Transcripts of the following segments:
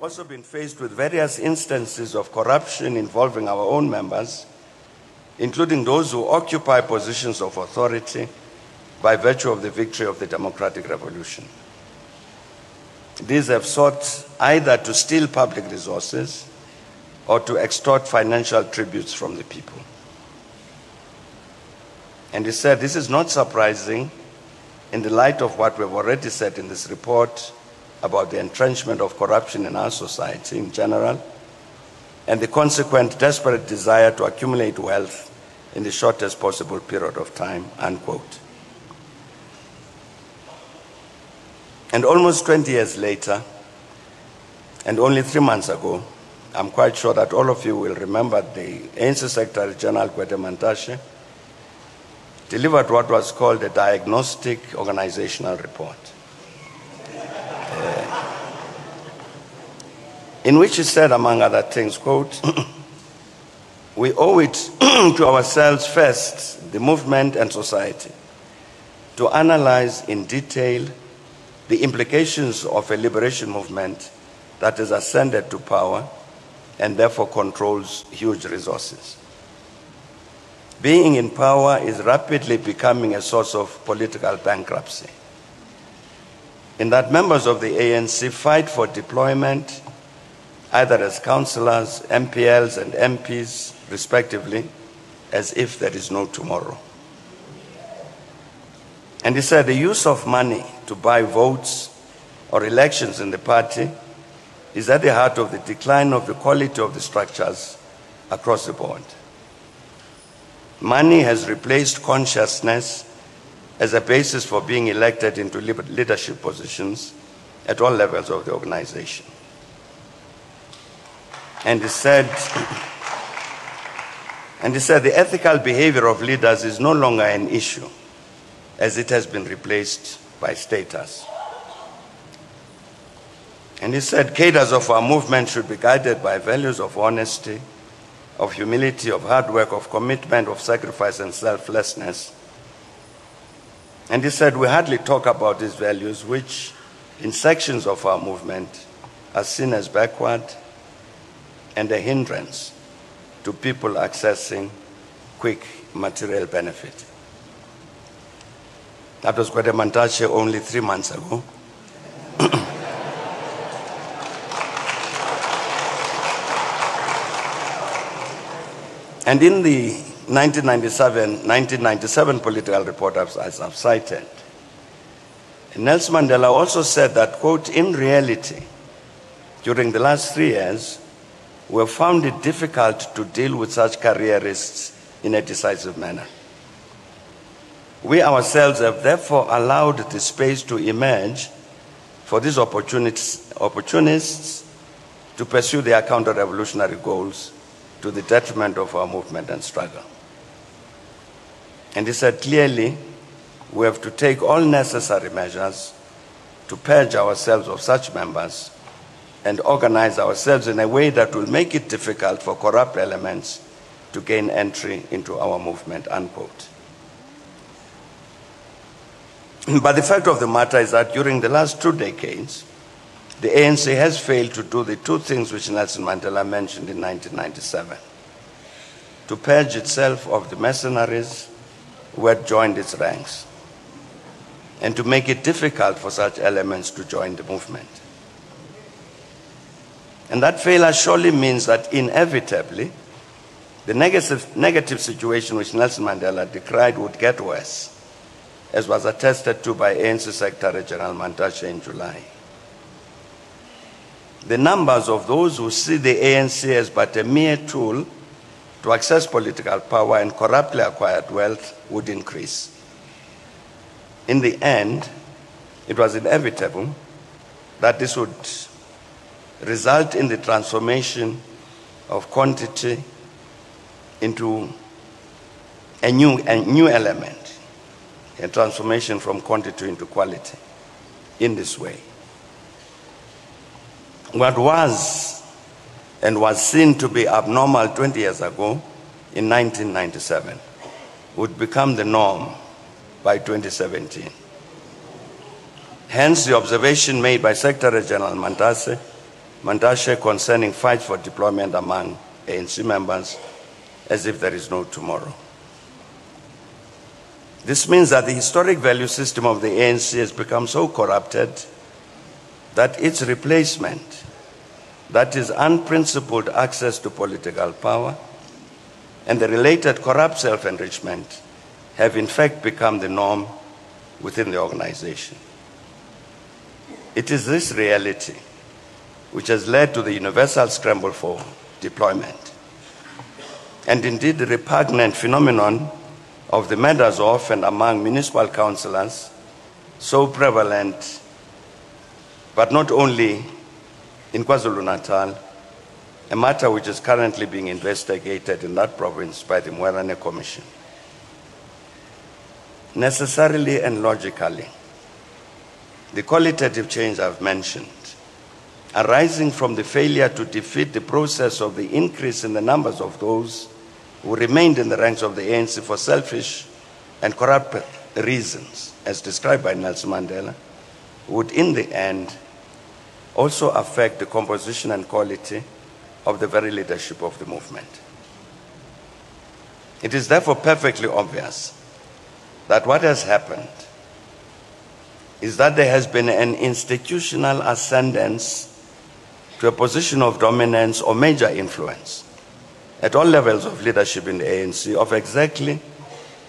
also been faced with various instances of corruption involving our own members, including those who occupy positions of authority by virtue of the victory of the democratic revolution. These have sought either to steal public resources or to extort financial tributes from the people. And he said this is not surprising in the light of what we've already said in this report about the entrenchment of corruption in our society in general and the consequent desperate desire to accumulate wealth in the shortest possible period of time, unquote. And almost 20 years later, and only 3 months ago, I'm quite sure that all of you will remember the ANC Secretary General Gwede Mantashe delivered what was called a diagnostic organizational report, in which he said, among other things, quote, "We owe it to ourselves first, the movement and society, to analyze in detail the implications of a liberation movement that has ascended to power and therefore controls huge resources. Being in power is rapidly becoming a source of political bankruptcy, in that members of the ANC fight for deployment either as councillors, MPLs and MPs, respectively, as if there is no tomorrow." And he said the use of money to buy votes or elections in the party is at the heart of the decline of the quality of the structures across the board. Money has replaced consciousness as a basis for being elected into leadership positions at all levels of the organization. And he said the ethical behavior of leaders is no longer an issue, as it has been replaced by status. And he said cadres of our movement should be guided by values of honesty, of humility, of hard work, of commitment, of sacrifice and selflessness. And he said we hardly talk about these values, which in sections of our movement are seen as backward and a hindrance to people accessing quick material benefit. That was Gwede Mantashe only 3 months ago. And in the 1997 political report, as I've cited, Nelson Mandela also said that, quote, "In reality, during the last 3 years, we have found it difficult to deal with such careerists in a decisive manner. We ourselves have therefore allowed the space to emerge for these opportunists to pursue their counter-revolutionary goals to the detriment of our movement and struggle." And he said clearly, we have to take all necessary measures to purge ourselves of such members and organize ourselves in a way that will make it difficult for corrupt elements to gain entry into our movement, unquote. But the fact of the matter is that during the last 2 decades, the ANC has failed to do the 2 things which Nelson Mandela mentioned in 1997: to purge itself of the mercenaries who had joined its ranks, and to make it difficult for such elements to join the movement. And that failure surely means that inevitably, the negative situation which Nelson Mandela decried would get worse, as was attested to by ANC Secretary General Mantashe in July. The numbers of those who see the ANC as but a mere tool to access political power and corruptly acquired wealth would increase. In the end, it was inevitable that this would result in the transformation of quantity into a new element, a transformation from quantity into quality in this way. What was and was seen to be abnormal 20 years ago in 1997 would become the norm by 2017. Hence, the observation made by Secretary General Mantashe Mandashe concerning fight for deployment among ANC members as if there is no tomorrow. This means that the historic value system of the ANC has become so corrupted that its replacement, that is unprincipled access to political power, and the related corrupt self-enrichment have in fact become the norm within the organization. It is this reality which has led to the universal scramble for deployment, and indeed the repugnant phenomenon of the murders of and among municipal councillors, so prevalent, but not only in KwaZulu-Natal, a matter which is currently being investigated in that province by the Mwerane Commission. Necessarily and logically, the qualitative change I've mentioned, arising from the failure to defeat the process of the increase in the numbers of those who remained in the ranks of the ANC for selfish and corrupt reasons, as described by Nelson Mandela, would in the end also affect the composition and quality of the very leadership of the movement. It is therefore perfectly obvious that what has happened is that there has been an institutional ascendance to a position of dominance or major influence at all levels of leadership in the ANC of exactly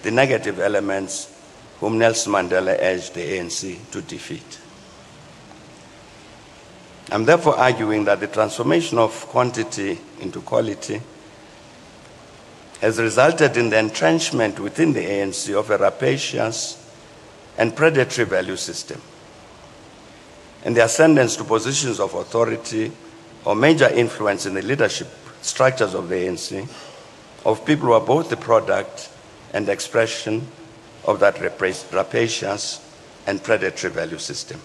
the negative elements whom Nelson Mandela urged the ANC to defeat. I'm therefore arguing that the transformation of quantity into quality has resulted in the entrenchment within the ANC of a rapacious and predatory value system, and the ascendance to positions of authority or major influence in the leadership structures of the ANC of people who are both the product and expression of that rapacious and predatory value system.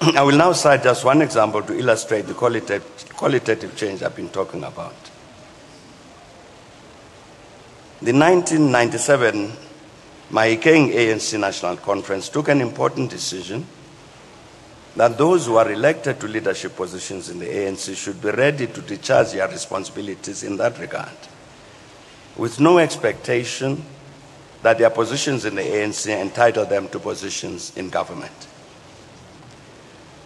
I will now cite just one example to illustrate the qualitative change I've been talking about. The 1997 Mahikeng ANC National Conference took an important decision that those who are elected to leadership positions in the ANC should be ready to discharge their responsibilities in that regard, with no expectation that their positions in the ANC entitle them to positions in government.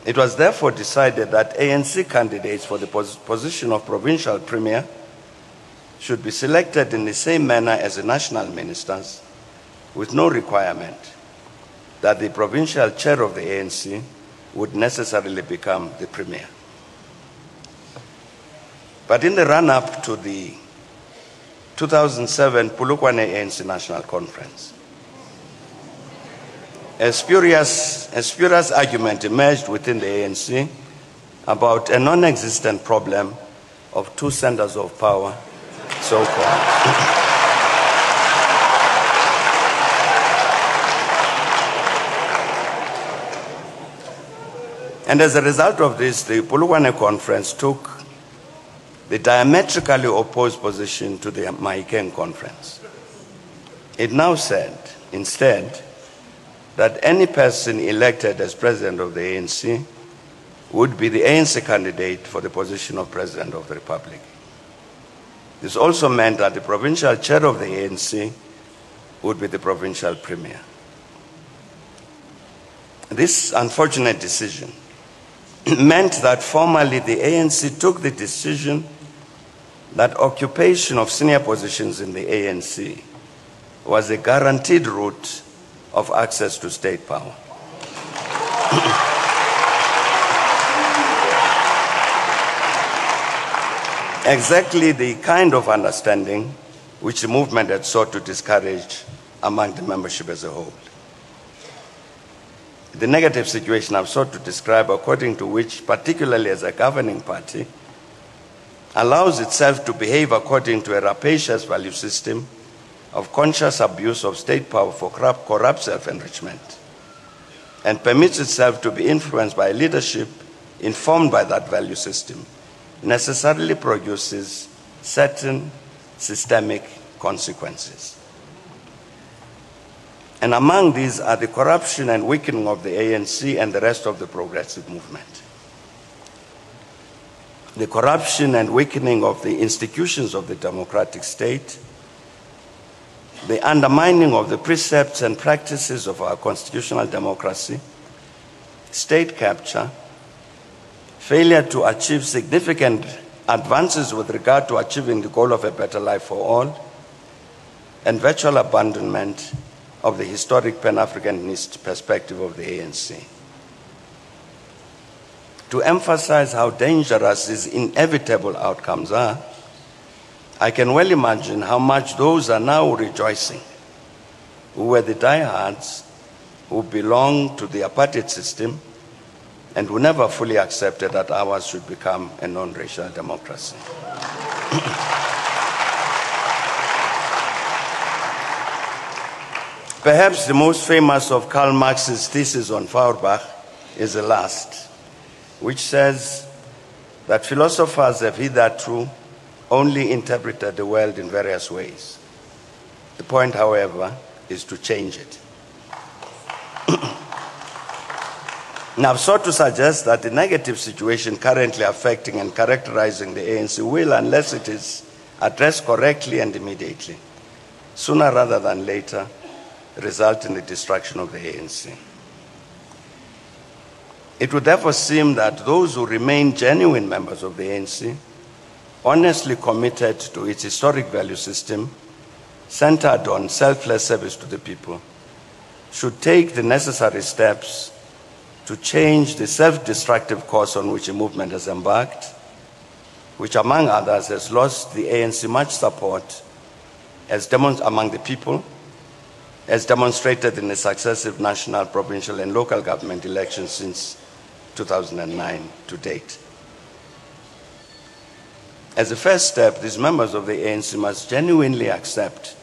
It was therefore decided that ANC candidates for the position of provincial premier should be selected in the same manner as the national ministers, with no requirement that the provincial chair of the ANC would necessarily become the premier. But in the run-up to the 2007 Polokwane ANC National Conference, a spurious argument emerged within the ANC about a non-existent problem of two centers of power, so-called. And as a result of this, the Polokwane Conference took the diametrically opposed position to the Mahikeng Conference. It now said, instead, that any person elected as president of the ANC would be the ANC candidate for the position of president of the Republic. This also meant that the provincial chair of the ANC would be the provincial premier. This unfortunate decision meant that formally the ANC took the decision that occupation of senior positions in the ANC was a guaranteed route of access to state power. Exactly the kind of understanding which the movement had sought to discourage among the membership as a whole. The negative situation I've sought to describe, according to which, particularly as a governing party, allows itself to behave according to a rapacious value system of conscious abuse of state power for corrupt self-enrichment, and permits itself to be influenced by leadership informed by that value system, necessarily produces certain systemic consequences. And among these are the corruption and weakening of the ANC and the rest of the progressive movement. The corruption and weakening of the institutions of the democratic state, the undermining of the precepts and practices of our constitutional democracy, state capture, failure to achieve significant advances with regard to achieving the goal of a better life for all, and virtual abandonment of the historic Pan-Africanist perspective of the ANC. To emphasize how dangerous these inevitable outcomes are, I can well imagine how much those are now rejoicing who were the diehards who belonged to the apartheid system and who never fully accepted that ours should become a non-racial democracy. Perhaps the most famous of Karl Marx's theses on Feuerbach is the last, which says that philosophers have hitherto only interpreted the world in various ways. The point, however, is to change it. Now, I've sought to suggest that the negative situation currently affecting and characterizing the ANC will, unless it is addressed correctly and immediately, sooner rather than later, result in the destruction of the ANC. It would therefore seem that those who remain genuine members of the ANC, honestly committed to its historic value system, centered on selfless service to the people, should take the necessary steps to change the self-destructive course on which the movement has embarked, which among others has lost the ANC much support among the people, as demonstrated in the successive national, provincial, and local government elections since 2009 to date. As a first step, these members of the ANC must genuinely accept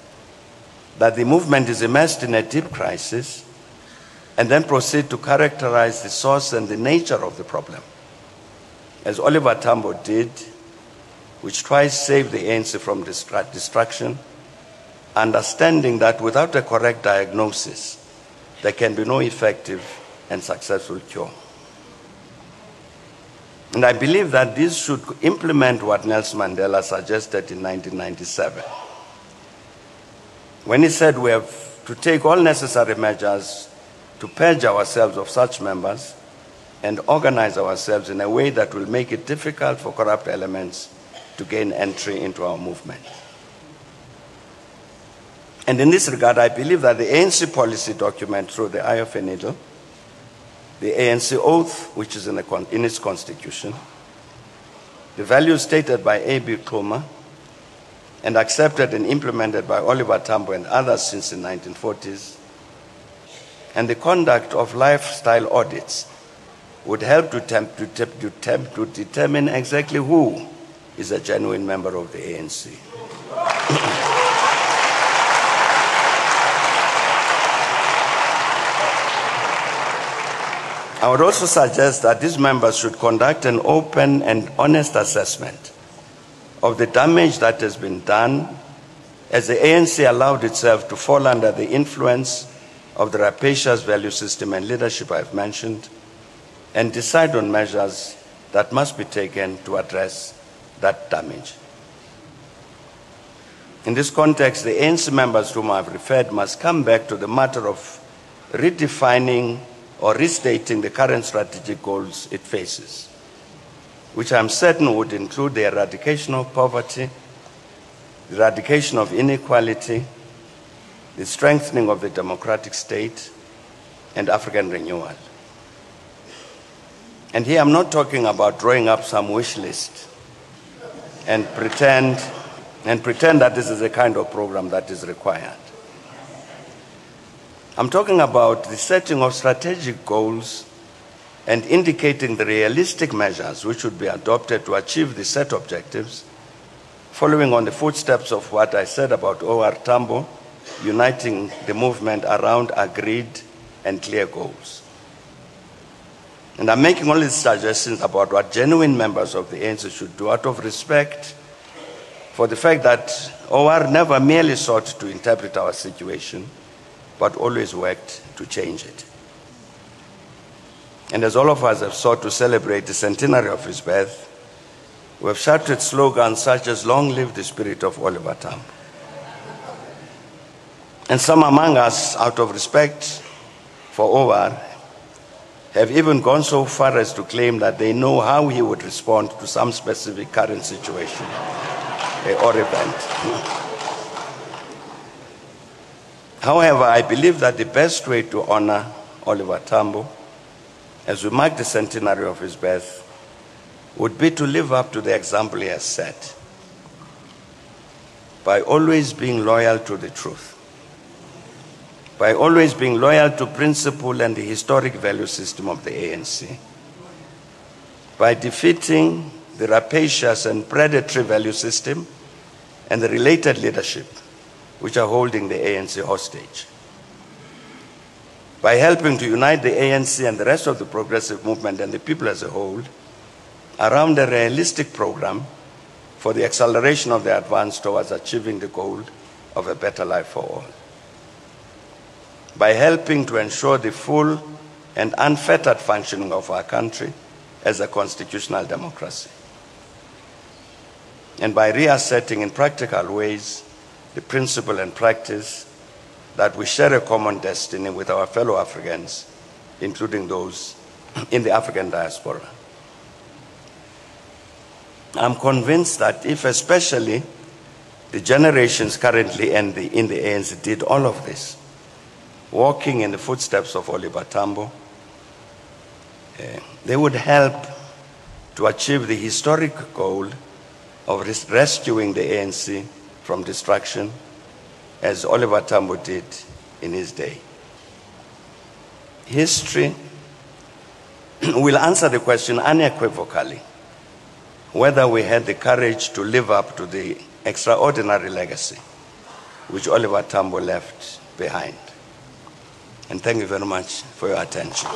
that the movement is immersed in a deep crisis and then proceed to characterize the source and the nature of the problem, as OR Tambo did, which twice saved the ANC from destruction, understanding that without a correct diagnosis, there can be no effective and successful cure. And I believe that this should implement what Nelson Mandela suggested in 1997, when he said we have to take all necessary measures to purge ourselves of such members and organize ourselves in a way that will make it difficult for corrupt elements to gain entry into our movement. And in this regard, I believe that the ANC policy document through the eye of a needle, the ANC oath, which is in its constitution, the values stated by A.B. Xuma and accepted and implemented by OR Tambo and others since the 1940s, and the conduct of lifestyle audits would help to determine exactly who is a genuine member of the ANC. I would also suggest that these members should conduct an open and honest assessment of the damage that has been done as the ANC allowed itself to fall under the influence of the rapacious value system and leadership I've mentioned, and decide on measures that must be taken to address that damage. In this context, the ANC members to whom I've referred must come back to the matter of redefining or restating the current strategic goals it faces, which I'm certain would include the eradication of poverty, the eradication of inequality, the strengthening of the democratic state, and African renewal. And here I'm not talking about drawing up some wish list and pretend that this is the kind of program that is required. I'm talking about the setting of strategic goals and indicating the realistic measures which should be adopted to achieve the set objectives, following on the footsteps of what I said about OR Tambo, uniting the movement around agreed and clear goals. And I'm making all these suggestions about what genuine members of the ANC should do out of respect for the fact that OR never merely sought to interpret our situation, but always worked to change it. And as all of us have sought to celebrate the centenary of his birth, we have shouted slogans such as "Long live the spirit of OR Tambo." And some among us, out of respect for OR, have even gone so far as to claim that they know how he would respond to some specific current situation or event. However, I believe that the best way to honor OR Tambo, as we mark the centenary of his birth, would be to live up to the example he has set by always being loyal to the truth, by always being loyal to principle and the historic value system of the ANC, by defeating the rapacious and predatory value system and the related leadership which are holding the ANC hostage, by helping to unite the ANC and the rest of the progressive movement and the people as a whole around a realistic program for the acceleration of the advance towards achieving the goal of a better life for all, by helping to ensure the full and unfettered functioning of our country as a constitutional democracy, and by reasserting in practical ways the principle and practice that we share a common destiny with our fellow Africans, including those in the African diaspora. I'm convinced that if especially the generations currently in the ANC did all of this, walking in the footsteps of OR Tambo, they would help to achieve the historic goal of rescuing the ANC from destruction, as OR Tambo did in his day. History will answer the question unequivocally whether we had the courage to live up to the extraordinary legacy which OR Tambo left behind. And thank you very much for your attention.